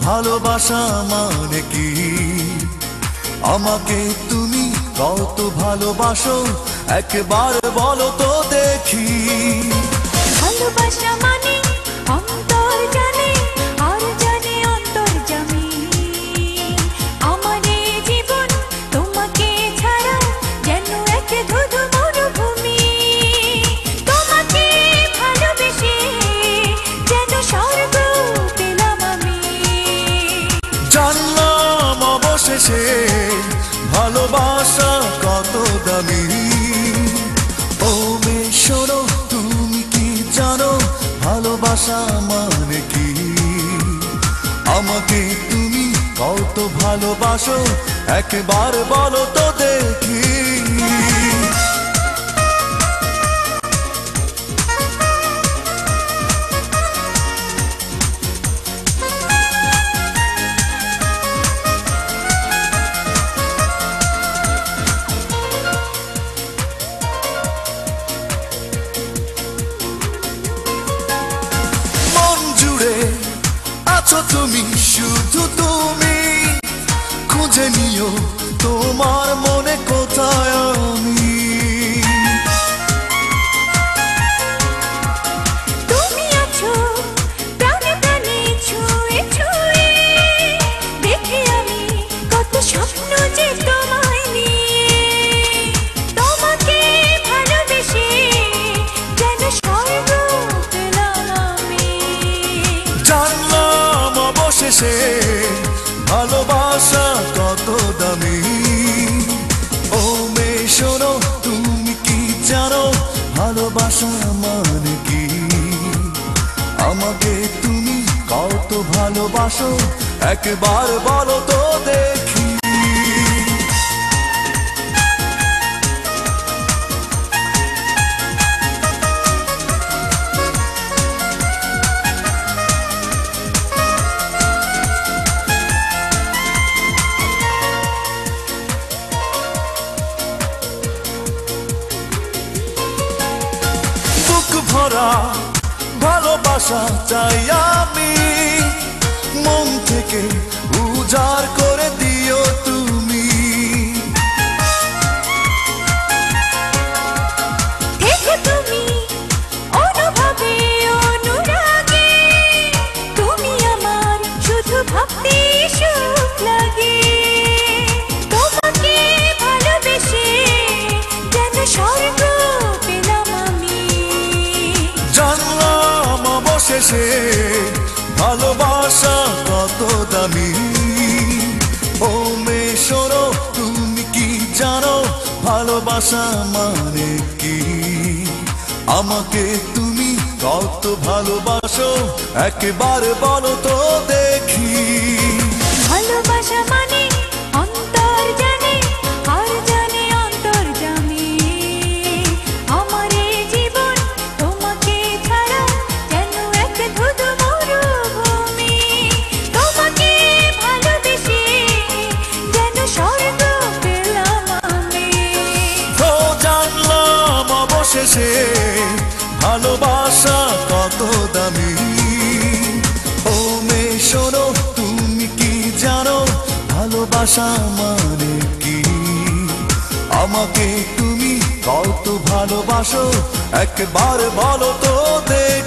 ভালোবাসা মানে কি? আমাকে তুমি কত ভালোবাসো একবার বলো তো দেখি। ভালোবাসা মানে অন্তর জানে আর জানে অন্তর্যামী। আমার এই জীবন তোমাকে ছাড়া যেন এক ধুধু মরুভূমি। তোমাকে ভালোবেসে যেন স্বর্গ পেলাম আমি। জানলাম অবশেষে ভালোবাসা কত দামি। ও মেয়ে শোনো, তুমি কি জানো ভালোবাসা মানে কি? আমাকে তুমি কত ভালোবাসো একবার বলো তো দেখি। আছো তুমি, শুধু তুমি খুঁজে নিও তোমার মনে কোথায় আমি। তুমি আছো প্রাণে প্রাণে ছুঁয়ে ছুঁয়ে, দেখি আমি কত স্বপ্ন যে তোমায় নিয়ে। তোমাকে ভালোবেসে যেন স্বর্গ পেলাম আমি। জানলাম অবশেষে ভালোবাসা কত দামি। ও মেয়ে শোনো, তুমি কি জানো ভালোবাসা মানে কি? আমাকে তুমি কত ভালোবাসো একবার বলো তো দেখি। ভরা ভালোবাসা চাই আমি, মন থেকে উজাড় করে দিও তুমি। দেখো তুমি অনুভবে অনুরাগে, তুমি আমার শুধু ভাবতে সুখ লাগে। তোমাকে ভালোবেসে যেন স্বর্গ পেলাম আমি। জানলাম অবশেষে ভালোবাসা কত দামি। ও মেয়ে শোনো, তুমি কি জানো ভালোবাসা মানে কি? আমাকে তুমি কত ভালোবাসো একবার বলো তো দেখি। ভালোবাসা মানে অন্তর জানে আর জানে অন্তর্যামী। আমার এই জীবন তোমাকে ছাড়া যেন এক ধুধু মরুভূমি। তোমাকে ভালোবেসে যেন স্বর্গ পেলাম আমি। তো জানলাম অবশেষে ভালোবাসা কত দামি। ও মেয়ে শোনো, তুমি কি জানো ভালোবাসা মানে কি? আমাকে তুমি কত ভালোবাসো একবার বলো তো দেখি।